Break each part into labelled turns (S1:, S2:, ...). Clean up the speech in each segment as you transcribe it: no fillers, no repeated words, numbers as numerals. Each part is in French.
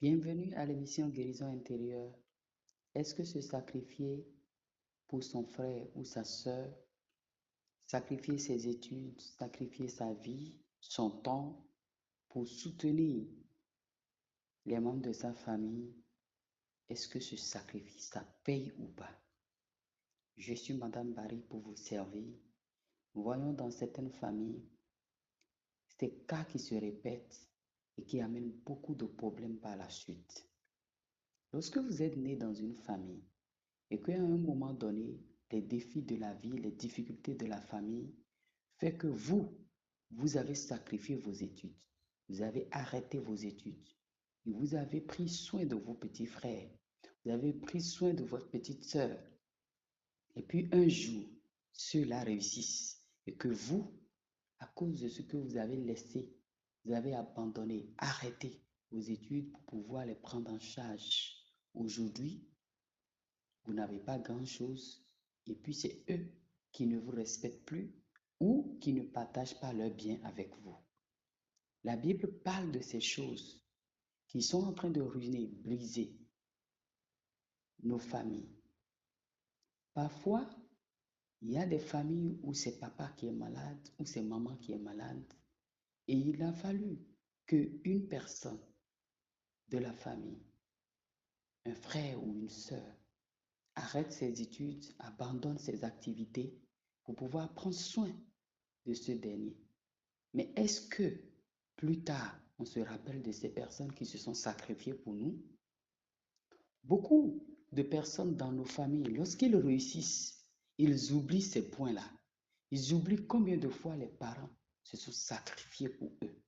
S1: Bienvenue à l'émission Guérison intérieure. Est-ce que se sacrifier pour son frère ou sa sœur, sacrifier ses études, sacrifier sa vie, son temps pour soutenir les membres de sa famille, est-ce que ce sacrifice, ça paye ou pas? Je suis Madame Barry pour vous servir. Nous voyons dans certaines familles ces cas qui se répètent et qui amènent beaucoup de problèmes par la suite. Lorsque vous êtes né dans une famille, et qu'à un moment donné, les défis de la vie, les difficultés de la famille fait que vous avez sacrifié vos études, vous avez arrêté vos études, et vous avez pris soin de vos petits frères, vous avez pris soin de votre petite sœur, et puis un jour, ceux-là réussissent, et que vous, à cause de ce que vous avez laissé, vous avez abandonné, arrêté vos études pour pouvoir les prendre en charge. Aujourd'hui, vous n'avez pas grand-chose, et puis c'est eux qui ne vous respectent plus ou qui ne partagent pas leurs biens avec vous. La Bible parle de ces choses qui sont en train de ruiner, briser nos familles. Parfois, il y a des familles où c'est papa qui est malade ou c'est maman qui est malade, et il a fallu qu'une personne de la famille, un frère ou une sœur, arrête ses études, abandonne ses activités pour pouvoir prendre soin de ce dernier. Mais est-ce que plus tard, on se rappelle de ces personnes qui se sont sacrifiées pour nous? Beaucoup de personnes dans nos familles, lorsqu'ils réussissent, ils oublient ces points-là. Ils oublient combien de fois les parents se sont sacrifiés pour eux.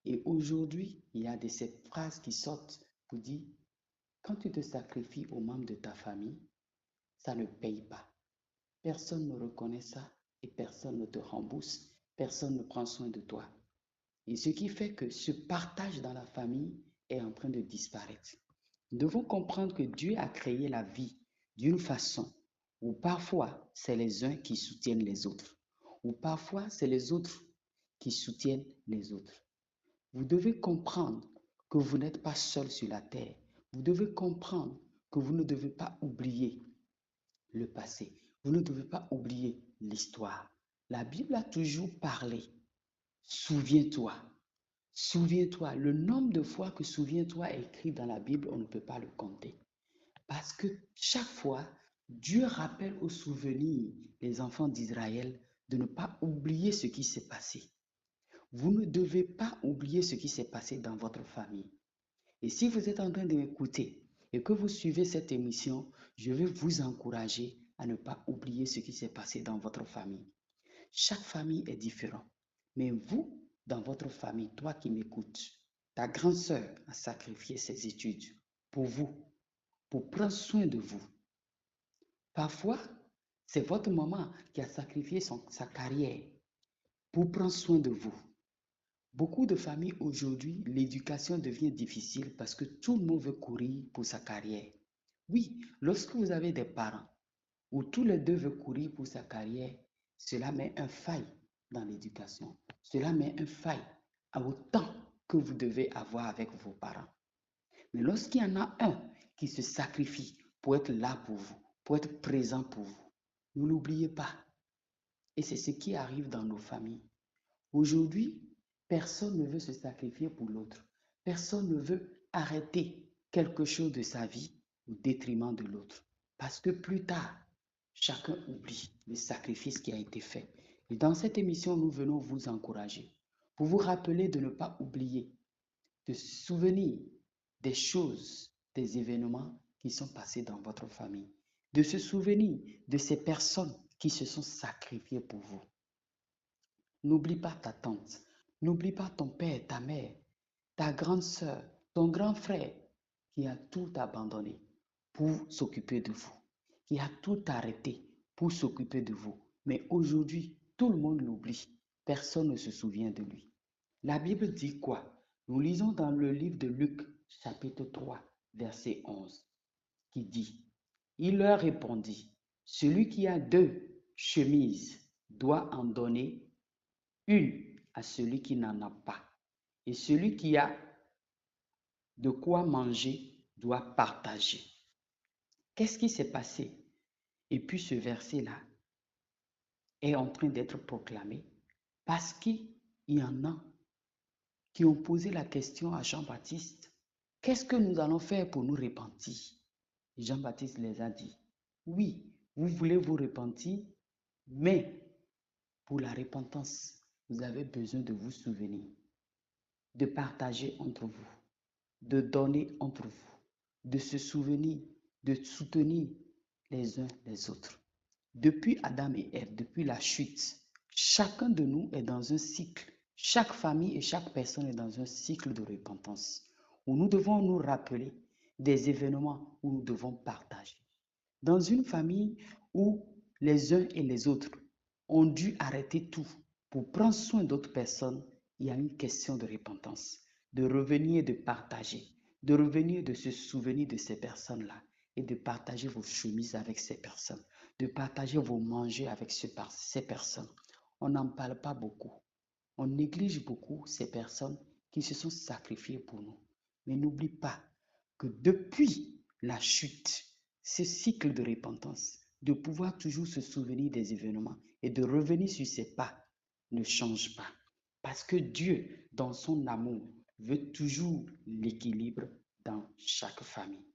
S1: Et aujourd'hui, il y a ces phrases qui sortent pour dire, quand tu te sacrifies aux membres de ta famille, ça ne paye pas. Personne ne reconnaît ça et personne ne te rembourse, personne ne prend soin de toi. Et ce qui fait que ce partage dans la famille est en train de disparaître. Nous devons comprendre que Dieu a créé la vie d'une façon où parfois c'est les uns qui soutiennent les autres, ou parfois c'est les autres qui soutiennent les autres. Vous devez comprendre que vous n'êtes pas seul sur la terre. Vous devez comprendre que vous ne devez pas oublier le passé. Vous ne devez pas oublier l'histoire. La Bible a toujours parlé. Souviens-toi. Souviens-toi. Le nombre de fois que souviens-toi est écrit dans la Bible, on ne peut pas le compter. Parce que chaque fois, Dieu rappelle au souvenir les enfants d'Israël de ne pas oublier ce qui s'est passé. Vous ne devez pas oublier ce qui s'est passé dans votre famille. Et si vous êtes en train de m'écouter et que vous suivez cette émission, je vais vous encourager à ne pas oublier ce qui s'est passé dans votre famille. Chaque famille est différente. Mais vous, dans votre famille, toi qui m'écoutes, ta grande sœur a sacrifié ses études pour vous, pour prendre soin de vous. Parfois, c'est votre maman qui a sacrifié sa carrière pour prendre soin de vous. Beaucoup de familles aujourd'hui, l'éducation devient difficile parce que tout le monde veut courir pour sa carrière. Oui, lorsque vous avez des parents où tous les deux veulent courir pour sa carrière, cela met un faille dans l'éducation. Cela met un faille au temps que vous devez avoir avec vos parents. Mais lorsqu'il y en a un qui se sacrifie pour être là pour vous, pour être présent pour vous, ne l'oubliez pas. Et c'est ce qui arrive dans nos familles. Aujourd'hui, personne ne veut se sacrifier pour l'autre. Personne ne veut arrêter quelque chose de sa vie au détriment de l'autre. Parce que plus tard, chacun oublie le sacrifice qui a été fait. Et dans cette émission, nous venons vous encourager, pour vous rappeler de ne pas oublier, de se souvenir des choses, des événements qui sont passés dans votre famille, de se souvenir de ces personnes qui se sont sacrifiées pour vous. N'oublie pas ta tante, n'oublie pas ton père, ta mère, ta grande sœur, ton grand frère qui a tout abandonné pour s'occuper de vous, qui a tout arrêté pour s'occuper de vous. Mais aujourd'hui, tout le monde l'oublie. Personne ne se souvient de lui. La Bible dit quoi? Nous lisons dans le livre de Luc, chapitre 3, verset 11, qui dit, il leur répondit, celui qui a deux chemises doit en donner une à celui qui n'en a pas. Et celui qui a de quoi manger doit partager. Qu'est-ce qui s'est passé? Et puis ce verset-là est en train d'être proclamé parce qu'il y en a qui ont posé la question à Jean-Baptiste, qu'est-ce que nous allons faire pour nous repentir? Jean-Baptiste les a dit, oui, vous voulez vous repentir, mais pour la repentance, vous avez besoin de vous souvenir, de partager entre vous, de donner entre vous, de se souvenir, de soutenir les uns les autres. Depuis Adam et Ève, depuis la chute, chacun de nous est dans un cycle. Chaque famille et chaque personne est dans un cycle de repentance où nous devons nous rappeler des événements où nous devons partager. Dans une famille où les uns et les autres ont dû arrêter tout pour prendre soin d'autres personnes, il y a une question de repentance, de revenir, de partager, de revenir, de se souvenir de ces personnes-là et de partager vos chemises avec ces personnes, de partager vos manger avec ces personnes. On n'en parle pas beaucoup. On néglige beaucoup ces personnes qui se sont sacrifiées pour nous. Mais n'oublie pas que depuis la chute, ce cycle de repentance, de pouvoir toujours se souvenir des événements et de revenir sur ses pas ne change pas. Parce que Dieu, dans son amour, veut toujours l'équilibre dans chaque famille.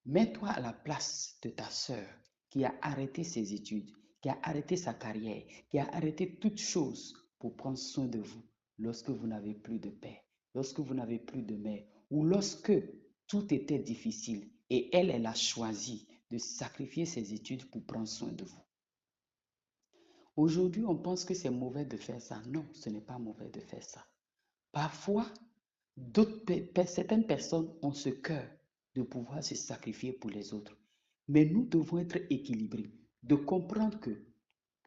S1: Mets-toi à la place de ta sœur qui a arrêté ses études, qui a arrêté sa carrière, qui a arrêté toute chose pour prendre soin de vous lorsque vous n'avez plus de père, lorsque vous n'avez plus de mère, ou lorsque tout était difficile et elle a choisi de sacrifier ses études pour prendre soin de vous. Aujourd'hui, on pense que c'est mauvais de faire ça. Non, ce n'est pas mauvais de faire ça. Parfois, certaines personnes ont ce cœur de pouvoir se sacrifier pour les autres. Mais nous devons être équilibrés, de comprendre que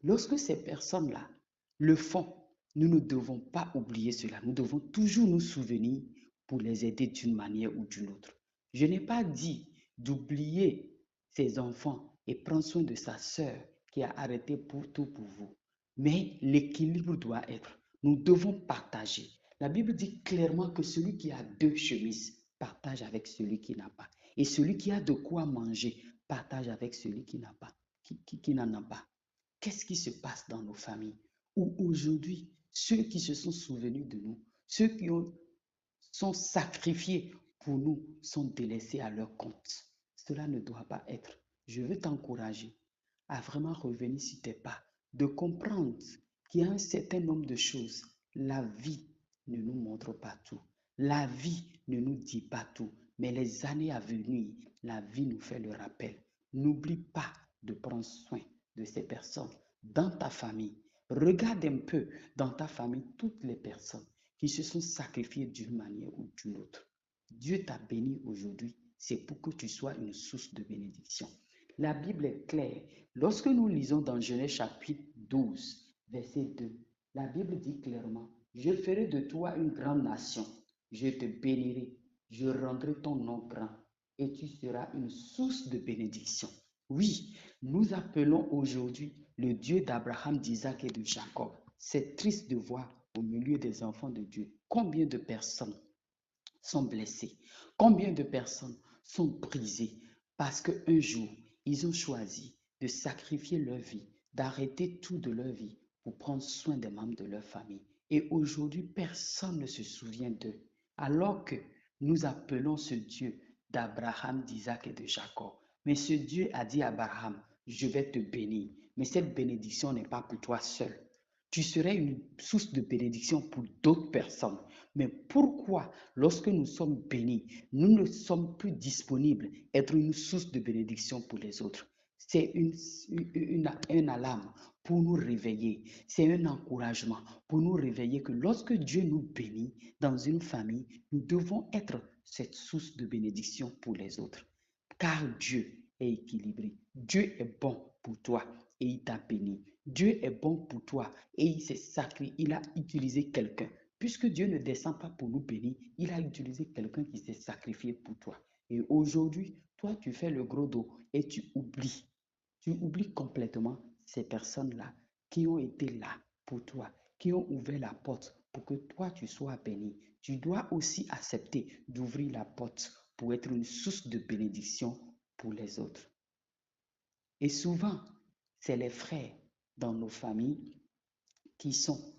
S1: lorsque ces personnes-là le font, nous ne devons pas oublier cela. Nous devons toujours nous souvenir pour les aider d'une manière ou d'une autre. Je n'ai pas dit d'oublier ses enfants et prendre soin de sa sœur qui a arrêté pour tout pour vous. Mais l'équilibre doit être. Nous devons partager. La Bible dit clairement que celui qui a deux chemises partage avec celui qui n'a pas. Et celui qui a de quoi manger partage avec celui qui n'a pas, qui n'en a pas. Qu'est-ce qui se passe dans nos familles où aujourd'hui, ceux qui se sont souvenus de nous, ceux qui sont sacrifiés pour nous, sont délaissés à leur compte? Cela ne doit pas être. Je veux t'encourager à vraiment revenir sur tes pas, de comprendre qu'il y a un certain nombre de choses. La vie ne nous montre pas tout. La vie ne nous dit pas tout. Mais les années à venir, la vie nous fait le rappel. N'oublie pas de prendre soin de ces personnes dans ta famille. Regarde un peu dans ta famille toutes les personnes qui se sont sacrifiées d'une manière ou d'une autre. Dieu t'a béni aujourd'hui, c'est pour que tu sois une source de bénédiction. La Bible est claire. Lorsque nous lisons dans Genèse chapitre 12, verset 2, la Bible dit clairement, je ferai de toi une grande nation, je te bénirai, je rendrai ton nom grand et tu seras une source de bénédiction. Oui, nous appelons aujourd'hui le Dieu d'Abraham, d'Isaac et de Jacob. C'est triste de voir au milieu des enfants de Dieu combien de personnes sont blessées, combien de personnes sont brisées parce qu'un jour, ils ont choisi de sacrifier leur vie, d'arrêter tout de leur vie pour prendre soin des membres de leur famille. Et aujourd'hui, personne ne se souvient d'eux. Alors que nous appelons ce Dieu d'Abraham, d'Isaac et de Jacob. Mais ce Dieu a dit à Abraham, je vais te bénir. Mais cette bénédiction n'est pas pour toi seul. Tu serais une source de bénédiction pour d'autres personnes. Mais pourquoi, lorsque nous sommes bénis, nous ne sommes plus disponibles à être une source de bénédiction pour les autres? C'est un alarme pour nous réveiller. C'est un encouragement pour nous réveiller que lorsque Dieu nous bénit dans une famille, nous devons être cette source de bénédiction pour les autres. Car Dieu est équilibré. Dieu est bon pour toi et il t'a béni. Dieu est bon pour toi et il s'est sacré. Il a utilisé quelqu'un. Puisque Dieu ne descend pas pour nous bénir, il a utilisé quelqu'un qui s'est sacrifié pour toi. Et aujourd'hui, toi, tu fais le gros dos et tu oublies. Tu oublies complètement ces personnes-là qui ont été là pour toi, qui ont ouvert la porte pour que toi, tu sois béni. tu dois aussi accepter d'ouvrir la porte pour être une source de bénédiction pour les autres. Et souvent, c'est les frères dans nos familles qui sont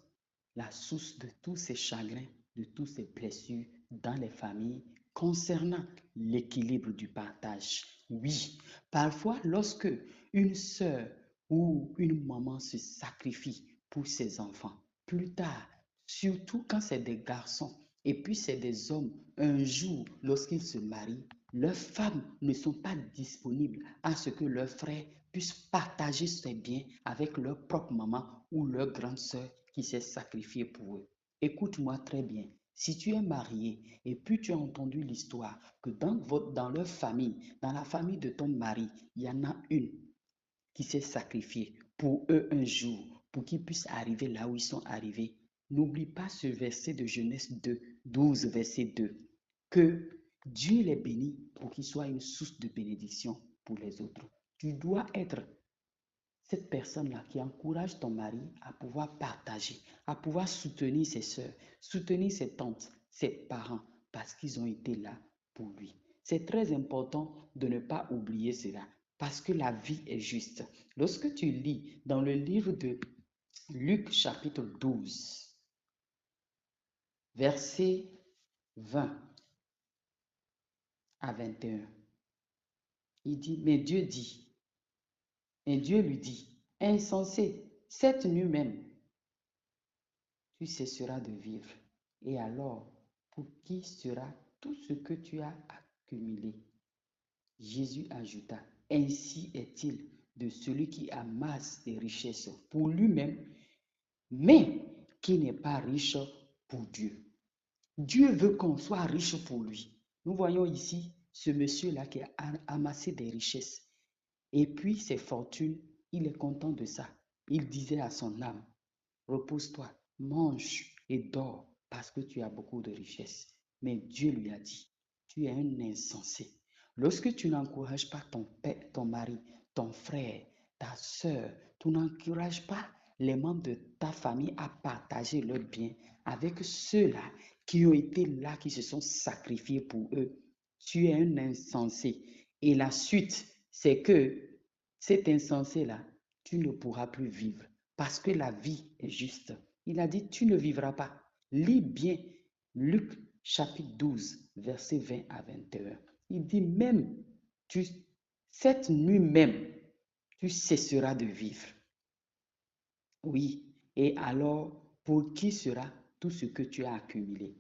S1: la source de tous ces chagrins, de toutes ces blessures dans les familles concernant l'équilibre du partage. Oui, parfois lorsque une sœur ou une maman se sacrifie pour ses enfants, plus tard, surtout quand c'est des garçons et puis c'est des hommes, un jour lorsqu'ils se marient, leurs femmes ne sont pas disponibles à ce que leurs frères puissent partager ses biens avec leur propre maman ou leur grande sœur qui s'est sacrifiée pour eux. Écoute-moi très bien. Si tu es marié et puis tu as entendu l'histoire que dans leur famille, dans la famille de ton mari, il y en a une qui s'est sacrifiée pour eux un jour, pour qu'ils puissent arriver là où ils sont arrivés, n'oublie pas ce verset de Genèse 2, 12, verset 2, que Dieu les bénit pour qu'ils soient une source de bénédiction pour les autres. Tu dois être cette personne-là qui encourage ton mari à pouvoir partager, à pouvoir soutenir ses soeurs, soutenir ses tantes, ses parents, parce qu'ils ont été là pour lui. C'est très important de ne pas oublier cela, parce que la vie est juste. Lorsque tu lis dans le livre de Luc chapitre 12, versets 20 à 21, il dit, mais Dieu lui dit, insensé, cette nuit même, tu cesseras de vivre. Et alors, pour qui sera tout ce que tu as accumulé? Jésus ajouta, ainsi est-il de celui qui amasse des richesses pour lui-même, mais qui n'est pas riche pour Dieu. Dieu veut qu'on soit riche pour lui. Nous voyons ici ce monsieur-là qui a amassé des richesses. Et puis ses fortunes, il est content de ça. Il disait à son âme, repose-toi, mange et dors parce que tu as beaucoup de richesses. Mais Dieu lui a dit, tu es un insensé. Lorsque tu n'encourages pas ton père, ton mari, ton frère, ta soeur, tu n'encourages pas les membres de ta famille à partager leurs biens avec ceux-là qui ont été là, qui se sont sacrifiés pour eux, tu es un insensé. Et la suite, c'est que cet insensé-là, tu ne pourras plus vivre parce que la vie est juste. Il a dit, tu ne vivras pas. Lis bien Luc chapitre 12, versets 20 à 21. Il dit même, cette nuit même, tu cesseras de vivre. Oui, et alors, pour qui sera tout ce que tu as accumulé?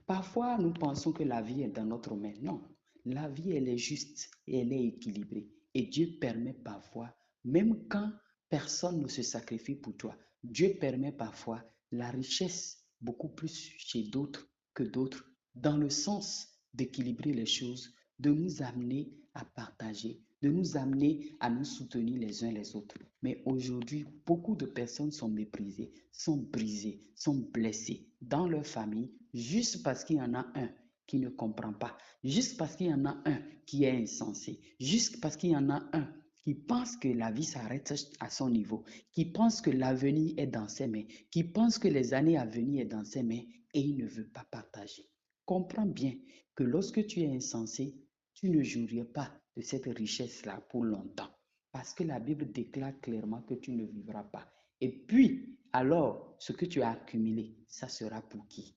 S1: Parfois, nous pensons que la vie est dans notre main. Non, la vie, elle est juste et elle est équilibrée. Et Dieu permet parfois, même quand personne ne se sacrifie pour toi, Dieu permet parfois la richesse beaucoup plus chez d'autres que d'autres, dans le sens d'équilibrer les choses, de nous amener à partager, de nous amener à nous soutenir les uns les autres. Mais aujourd'hui, beaucoup de personnes sont méprisées, sont brisées, sont blessées dans leur famille, juste parce qu'il y en a un qui ne comprend pas, juste parce qu'il y en a un qui est insensé, juste parce qu'il y en a un qui pense que la vie s'arrête à son niveau, qui pense que l'avenir est dans ses mains, qui pense que les années à venir est dans ses mains et il ne veut pas partager. Comprends bien que lorsque tu es insensé, tu ne jouiras pas de cette richesse-là pour longtemps. Parce que la Bible déclare clairement que tu ne vivras pas. Et puis, alors, ce que tu as accumulé, ça sera pour qui?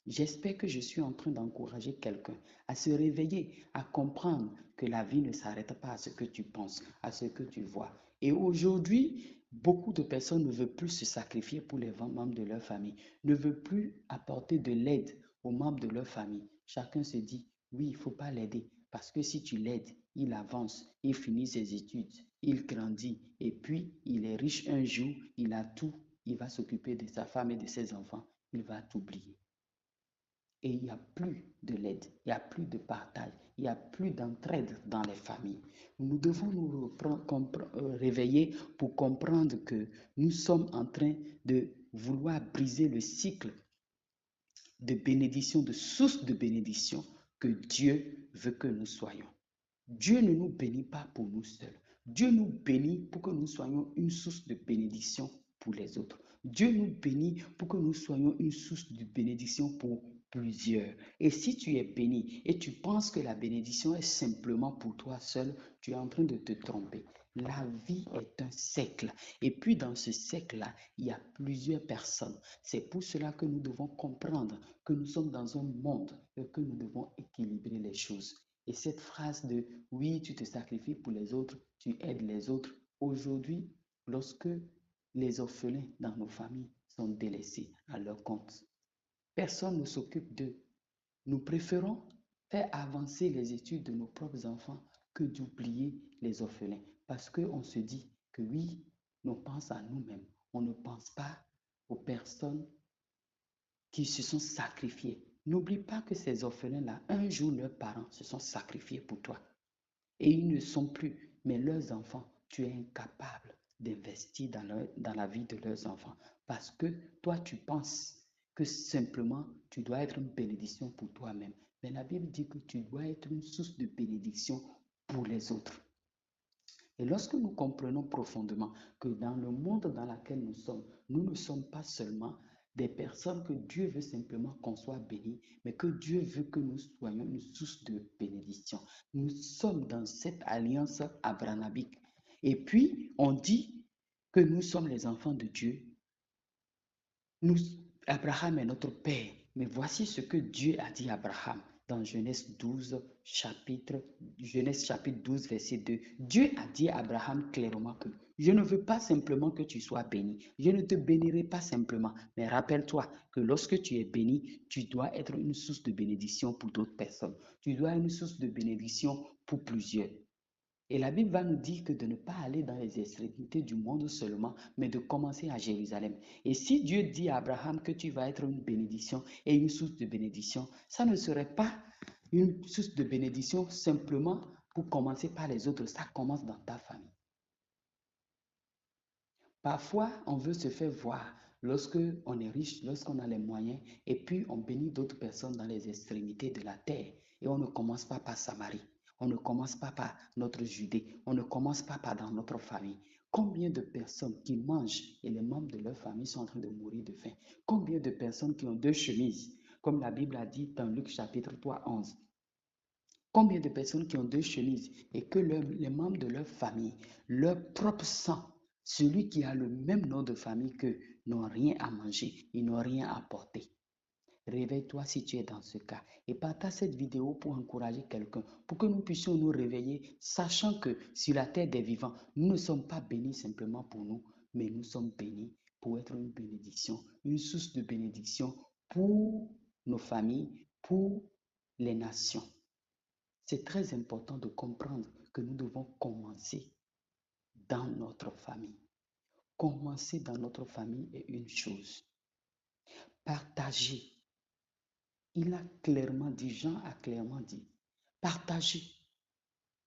S1: J'espère que je suis en train d'encourager quelqu'un à se réveiller, à comprendre que la vie ne s'arrête pas à ce que tu penses, à ce que tu vois. Et aujourd'hui, beaucoup de personnes ne veulent plus se sacrifier pour les membres de leur famille, ne veulent plus apporter de l'aide aux membres de leur famille. Chacun se dit, oui, il ne faut pas l'aider, parce que si tu l'aides, il avance, il finit ses études, il grandit, et puis il est riche un jour, il a tout, il va s'occuper de sa femme et de ses enfants, il va t'oublier. Et il n'y a plus de l'aide, il n'y a plus de partage, il n'y a plus d'entraide dans les familles. Nous devons nous réveiller pour comprendre que nous sommes en train de vouloir briser le cycle de bénédiction, de source de bénédiction que Dieu veut que nous soyons. Dieu ne nous bénit pas pour nous seuls. Dieu nous bénit pour que nous soyons une source de bénédiction pour les autres. Dieu nous bénit pour que nous soyons une source de bénédiction pour plusieurs. Et si tu es béni et tu penses que la bénédiction est simplement pour toi seul, tu es en train de te tromper. La vie est un cercle. Et puis dans ce cercle-là, il y a plusieurs personnes. C'est pour cela que nous devons comprendre que nous sommes dans un monde et que nous devons équilibrer les choses. Et cette phrase de oui, tu te sacrifies pour les autres, tu aides les autres. Aujourd'hui, lorsque les orphelins dans nos familles sont délaissés à leur compte, personne ne s'occupe d'eux. Nous préférons faire avancer les études de nos propres enfants que d'oublier les orphelins. Parce qu'on se dit que oui, on pense à nous-mêmes. On ne pense pas aux personnes qui se sont sacrifiées. N'oublie pas que ces orphelins-là, un jour, leurs parents se sont sacrifiés pour toi. Et ils ne sont plus, mais leurs enfants, tu es incapable d'investir dans la vie de leurs enfants. Parce que toi, tu penses que simplement, tu dois être une bénédiction pour toi-même. Mais la Bible dit que tu dois être une source de bénédiction pour les autres. Et lorsque nous comprenons profondément que dans le monde dans lequel nous ne sommes pas seulement des personnes que Dieu veut simplement qu'on soit bénis, mais que Dieu veut que nous soyons une source de bénédiction. Nous sommes dans cette alliance abrahamique. Et puis, on dit que nous sommes les enfants de Dieu. Nous, Abraham est notre père. Mais voici ce que Dieu a dit à Abraham dans Genèse chapitre 12, verset 2. Dieu a dit à Abraham clairement que je ne veux pas simplement que tu sois béni. Je ne te bénirai pas simplement. Mais rappelle-toi que lorsque tu es béni, tu dois être une source de bénédiction pour d'autres personnes. Tu dois être une source de bénédiction pour plusieurs. Et la Bible va nous dire que de ne pas aller dans les extrémités du monde seulement, mais de commencer à Jérusalem. Et si Dieu dit à Abraham que tu vas être une bénédiction et une source de bénédiction, ça ne serait pas une source de bénédiction simplement pour commencer par les autres. Ça commence dans ta famille. Parfois, on veut se faire voir lorsque on est riche, lorsqu'on a les moyens, et puis on bénit d'autres personnes dans les extrémités de la terre. Et on ne commence pas par Samarie, on ne commence pas par notre Judée, on ne commence pas par dans notre famille. Combien de personnes qui mangent et les membres de leur famille sont en train de mourir de faim? Combien de personnes qui ont deux chemises, comme la Bible a dit dans Luc chapitre 3, 11? Combien de personnes qui ont deux chemises et que les membres de leur famille, leur propre sang, celui qui a le même nom de famille qu'eux, n'ont rien à manger, ils n'ont rien à porter. Réveille-toi si tu es dans ce cas et partage cette vidéo pour encourager quelqu'un, pour que nous puissions nous réveiller, sachant que sur la terre des vivants, nous ne sommes pas bénis simplement pour nous, mais nous sommes bénis pour être une bénédiction, une source de bénédiction pour nos familles, pour les nations. C'est très important de comprendre que nous devons commencer dans notre famille. Commencer dans notre famille est une chose. Partager. Il a clairement dit, Jean a clairement dit, partagez.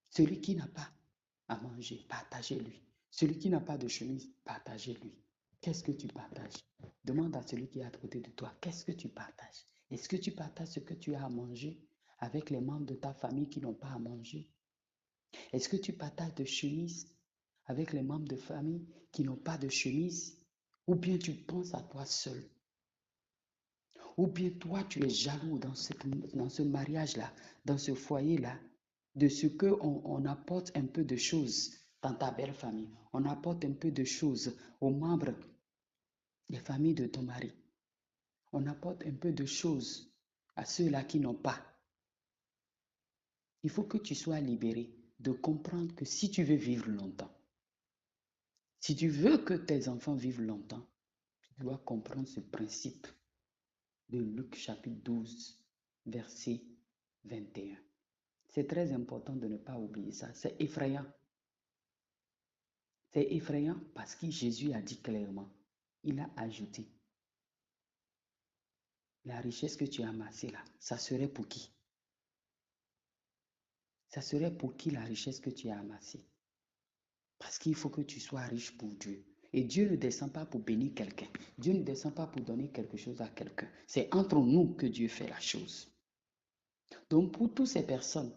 S1: Celui qui n'a pas à manger, partagez-lui. Celui qui n'a pas de chemise, partagez-lui. Qu'est-ce que tu partages? Demande à celui qui est à côté de toi, qu'est-ce que tu partages? Est-ce que tu partages ce que tu as à manger avec les membres de ta famille qui n'ont pas à manger? Est-ce que tu partages de chemise avec les membres de famille qui n'ont pas de chemise? Ou bien tu penses à toi seul? Ou bien toi, tu es jaloux dans ce mariage-là, dans ce foyer-là, de ce qu'on apporte un peu de choses dans ta belle famille. On apporte un peu de choses aux membres des familles de ton mari. On apporte un peu de choses à ceux-là qui n'ont pas. Il faut que tu sois libéré de comprendre que si tu veux vivre longtemps, si tu veux que tes enfants vivent longtemps, tu dois comprendre ce principe de Luc chapitre 12, verset 21. C'est très important de ne pas oublier ça. C'est effrayant. C'est effrayant parce que Jésus a dit clairement, il a ajouté, la richesse que tu as amassée là, ça serait pour qui? Ça serait pour qui la richesse que tu as amassée? Parce qu'il faut que tu sois riche pour Dieu. Et Dieu ne descend pas pour bénir quelqu'un. Dieu ne descend pas pour donner quelque chose à quelqu'un. C'est entre nous que Dieu fait la chose. Donc pour toutes ces personnes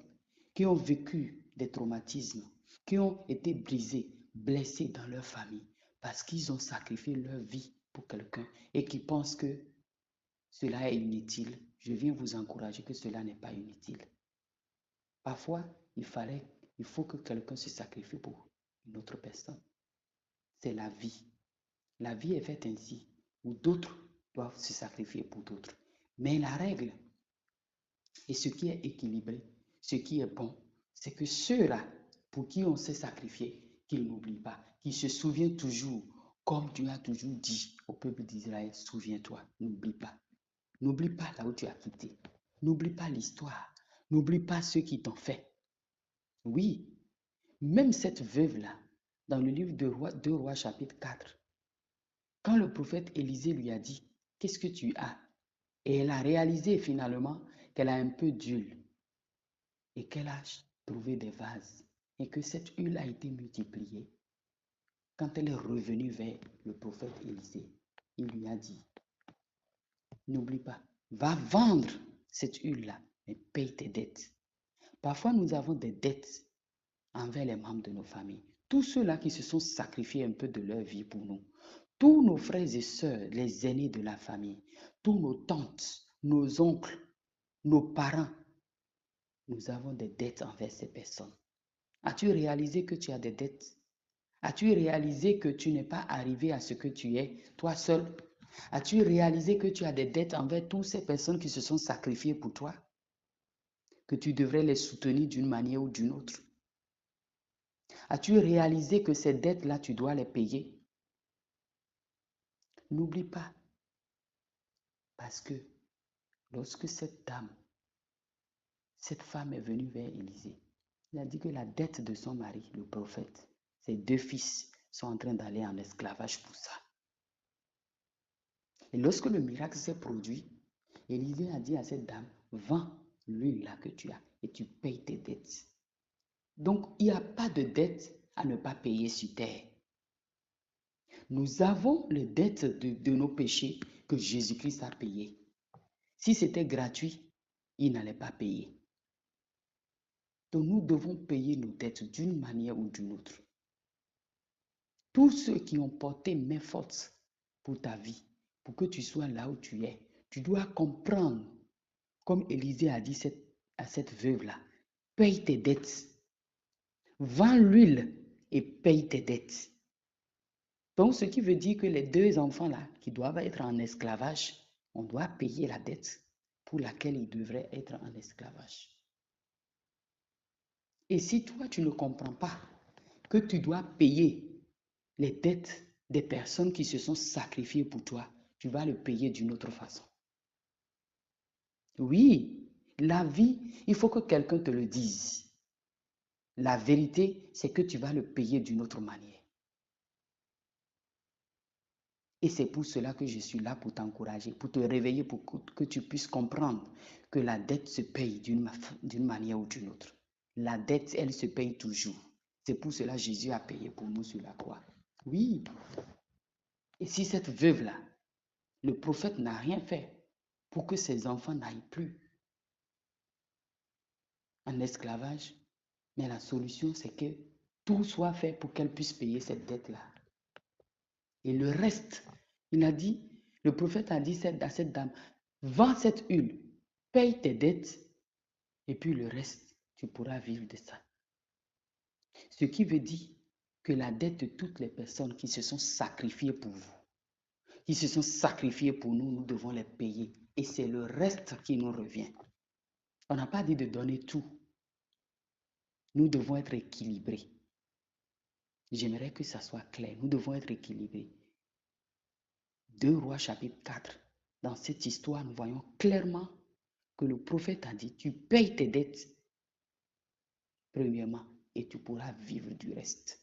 S1: qui ont vécu des traumatismes, qui ont été brisées, blessées dans leur famille, parce qu'ils ont sacrifié leur vie pour quelqu'un et qui pensent que cela est inutile. Je viens vous encourager que cela n'est pas inutile. Parfois, il faut que quelqu'un se sacrifie pour une autre personne. C'est la vie. La vie est faite ainsi, où d'autres doivent se sacrifier pour d'autres. Mais la règle, et ce qui est équilibré, ce qui est bon, c'est que ceux-là, pour qui on s'est sacrifié, qu'ils n'oublient pas, qu'ils se souviennent toujours, comme tu as toujours dit au peuple d'Israël, souviens-toi, n'oublie pas. N'oublie pas là où tu as quitté. N'oublie pas l'histoire. N'oublie pas ceux qui t'ont fait. Oui, même cette veuve-là, dans le livre de 2 Rois chapitre 4, quand le prophète Élisée lui a dit, qu'est-ce que tu as? Et elle a réalisé finalement qu'elle a un peu d'huile et qu'elle a trouvé des vases et que cette huile a été multipliée. Quand elle est revenue vers le prophète Élisée, il lui a dit, n'oublie pas, va vendre cette huile-là, mais paye tes dettes. Parfois, nous avons des dettes envers les membres de nos familles. Tous ceux-là qui se sont sacrifiés un peu de leur vie pour nous. Tous nos frères et sœurs, les aînés de la famille, tous nos tantes, nos oncles, nos parents, nous avons des dettes envers ces personnes. As-tu réalisé que tu as des dettes? As-tu réalisé que tu n'es pas arrivé à ce que tu es, toi seul? As-tu réalisé que tu as des dettes envers toutes ces personnes qui se sont sacrifiées pour toi? Que tu devrais les soutenir d'une manière ou d'une autre? As-tu réalisé que ces dettes-là, tu dois les payer? N'oublie pas, parce que lorsque cette dame, cette femme est venue vers Élisée, il a dit que la dette de son mari, le prophète, ses 2 fils sont en train d'aller en esclavage pour ça. Et lorsque le miracle s'est produit, Élisée a dit à cette dame, vends l'huile là que tu as et tu payes tes dettes. Donc, il n'y a pas de dette à ne pas payer sur terre. Nous avons les dettes de nos péchés que Jésus-Christ a payées. Si c'était gratuit, il n'allait pas payer. Donc, nous devons payer nos dettes d'une manière ou d'une autre. Tous ceux qui ont porté main forte pour ta vie, pour que tu sois là où tu es, tu dois comprendre, comme Élisée a dit à cette veuve-là, paye tes dettes, vends l'huile et paye tes dettes. Donc, ce qui veut dire que les 2 enfants-là, qui doivent être en esclavage, on doit payer la dette pour laquelle ils devraient être en esclavage. Et si toi, tu ne comprends pas que tu dois payer les dettes des personnes qui se sont sacrifiées pour toi, tu vas le payer d'une autre façon. Oui, la vie, il faut que quelqu'un te le dise. La vérité, c'est que tu vas le payer d'une autre manière. Et c'est pour cela que je suis là pour t'encourager, pour te réveiller, pour que tu puisses comprendre que la dette se paye d'une manière ou d'une autre. La dette, elle se paye toujours. C'est pour cela que Jésus a payé pour nous sur la croix. Oui. Et si cette veuve-là, le prophète n'a rien fait pour que ses enfants n'aillent plus en esclavage, mais la solution, c'est que tout soit fait pour qu'elle puisse payer cette dette-là. Et le reste, il a dit, le prophète a dit à cette dame, vends cette huile, paye tes dettes, et puis le reste, tu pourras vivre de ça. Ce qui veut dire que la dette de toutes les personnes qui se sont sacrifiées pour vous, qui se sont sacrifiées pour nous, nous devons les payer. Et c'est le reste qui nous revient. On n'a pas dit de donner tout. Nous devons être équilibrés. J'aimerais que ça soit clair. Nous devons être équilibrés. 2 Rois chapitre 4. Dans cette histoire, nous voyons clairement que le prophète a dit, tu payes tes dettes, premièrement, et tu pourras vivre du reste.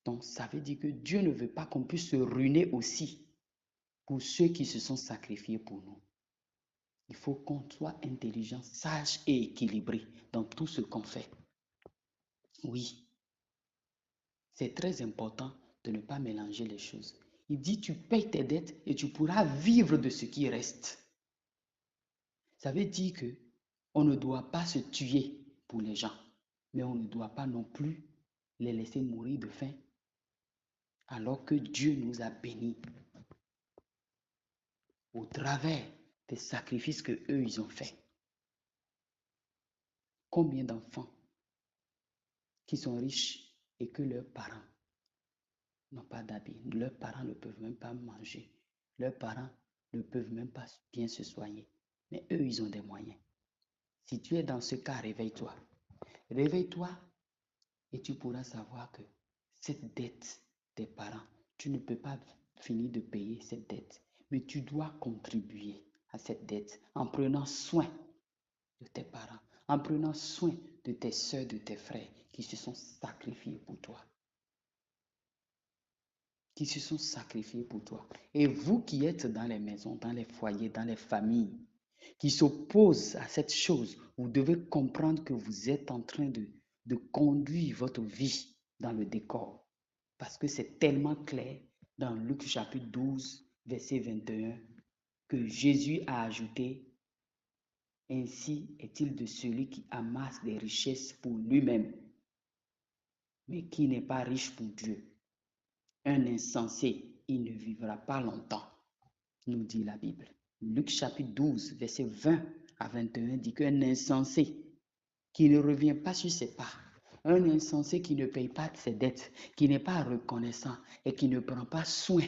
S1: Donc, ça veut dire que Dieu ne veut pas qu'on puisse se ruiner aussi pour ceux qui se sont sacrifiés pour nous. Il faut qu'on soit intelligent, sage et équilibré dans tout ce qu'on fait. Oui, c'est très important de ne pas mélanger les choses. Il dit, tu payes tes dettes et tu pourras vivre de ce qui reste. Ça veut dire que on ne doit pas se tuer pour les gens, mais on ne doit pas non plus les laisser mourir de faim alors que Dieu nous a bénis au travers des sacrifices que eux ils ont faits. Combien d'enfants qui sont riches et que leurs parents n'ont pas d'habits, leurs parents ne peuvent même pas manger, leurs parents ne peuvent même pas bien se soigner, mais eux ils ont des moyens. Si tu es dans ce cas, réveille-toi. Réveille-toi et tu pourras savoir que cette dette des parents, tu ne peux pas finir de payer cette dette, mais tu dois contribuer à cette dette en prenant soin de tes parents, en prenant soin de tes soeurs, de tes frères qui se sont sacrifiés pour toi. Qui se sont sacrifiés pour toi. Et vous qui êtes dans les maisons, dans les foyers, dans les familles, qui s'opposent à cette chose, vous devez comprendre que vous êtes en train de conduire votre vie dans le décor. Parce que c'est tellement clair dans Luc chapitre 12, verset 21, que Jésus a ajouté, ainsi est-il de celui qui amasse des richesses pour lui-même, mais qui n'est pas riche pour Dieu. Un insensé, il ne vivra pas longtemps, nous dit la Bible. Luc chapitre 12, verset 20 à 21 dit qu'un insensé qui ne revient pas sur ses pas, un insensé qui ne paye pas ses dettes, qui n'est pas reconnaissant et qui ne prend pas soin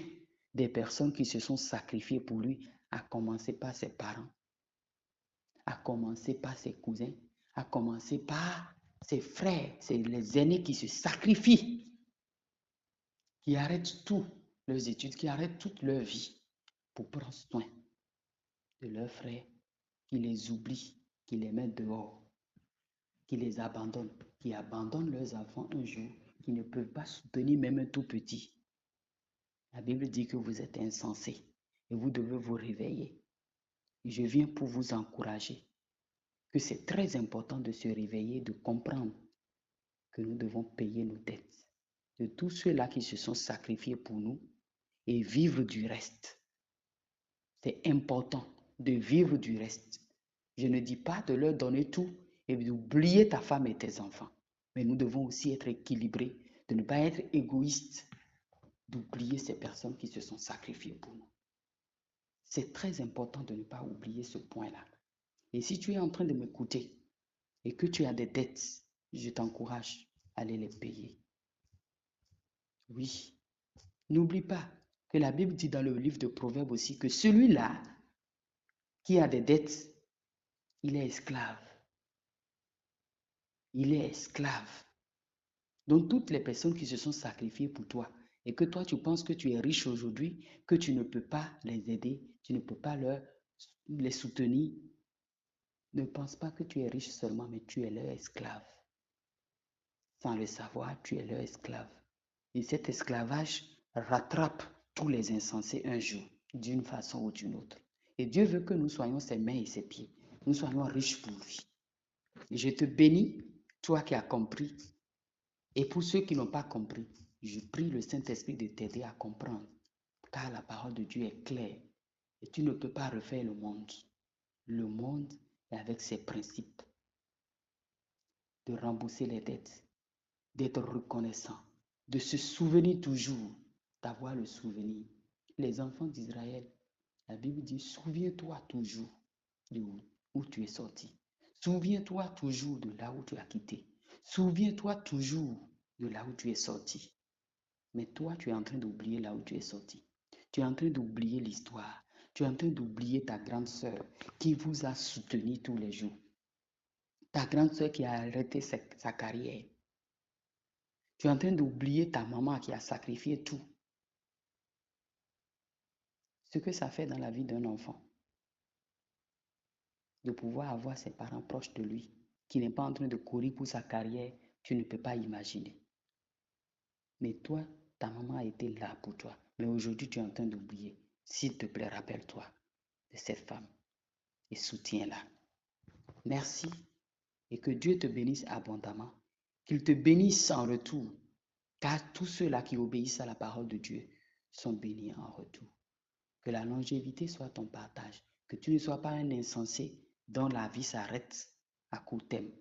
S1: des personnes qui se sont sacrifiées pour lui, à commencer par ses parents, à commencer par ses cousins, à commencer par ses frères, c'est les aînés qui se sacrifient, qui arrêtent tout, leurs études, qui arrêtent toute leur vie pour prendre soin de leurs frères, qui les oublient, qui les mettent dehors, qui les abandonnent, qui abandonnent leurs enfants un jour, qui ne peuvent pas soutenir même un tout petit. La Bible dit que vous êtes insensés et vous devez vous réveiller. Je viens pour vous encourager que c'est très important de se réveiller, de comprendre que nous devons payer nos dettes de tous ceux-là qui se sont sacrifiés pour nous et vivre du reste. C'est important de vivre du reste. Je ne dis pas de leur donner tout et d'oublier ta femme et tes enfants. Mais nous devons aussi être équilibrés, de ne pas être égoïstes, d'oublier ces personnes qui se sont sacrifiées pour nous. C'est très important de ne pas oublier ce point-là. Et si tu es en train de m'écouter et que tu as des dettes, je t'encourage à aller les payer. Oui, n'oublie pas que la Bible dit dans le livre de Proverbes aussi que celui-là qui a des dettes, il est esclave. Il est esclave. Donc toutes les personnes qui se sont sacrifiées pour toi et que toi tu penses que tu es riche aujourd'hui, que tu ne peux pas les aider, tu ne peux pas les soutenir, ne pense pas que tu es riche seulement, mais tu es leur esclave. Sans le savoir, tu es leur esclave. Et cet esclavage rattrape tous les insensés un jour, d'une façon ou d'une autre. Et Dieu veut que nous soyons ses mains et ses pieds. Nous soyons riches pour lui. Et je te bénis, toi qui as compris. Et pour ceux qui n'ont pas compris, je prie le Saint-Esprit de t'aider à comprendre. Car la parole de Dieu est claire. Et tu ne peux pas refaire le monde. Le monde est avec ses principes. De rembourser les dettes, d'être reconnaissant, de se souvenir toujours, d'avoir le souvenir. Les enfants d'Israël, la Bible dit, souviens-toi toujours de où tu es sorti. Souviens-toi toujours de là où tu as quitté. Souviens-toi toujours de là où tu es sorti. Mais toi, tu es en train d'oublier là où tu es sorti. Tu es en train d'oublier l'histoire. Tu es en train d'oublier ta grande sœur qui vous a soutenu tous les jours. Ta grande sœur qui a arrêté sa carrière. Tu es en train d'oublier ta maman qui a sacrifié tout. Ce que ça fait dans la vie d'un enfant. De pouvoir avoir ses parents proches de lui, qui n'est pas en train de courir pour sa carrière, tu ne peux pas imaginer. Mais toi, ta maman a été là pour toi. Mais aujourd'hui, tu es en train d'oublier. S'il te plaît, rappelle-toi de cette femme et soutiens-la. Merci et que Dieu te bénisse abondamment. Qu'il te bénisse en retour. Car tous ceux-là qui obéissent à la parole de Dieu sont bénis en retour. Que la longévité soit ton partage. Que tu ne sois pas un insensé dont la vie s'arrête à court terme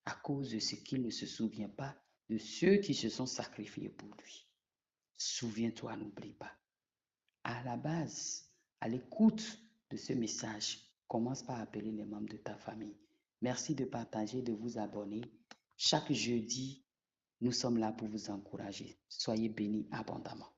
S1: à cause de ce qu'il ne se souvient pas de ceux qui se sont sacrifiés pour lui. souviens-toi, n'oublie pas. À la base, à l'écoute de ce message, commence par appeler les membres de ta famille. Merci de partager, de vous abonner. Chaque jeudi, nous sommes là pour vous encourager. Soyez bénis abondamment.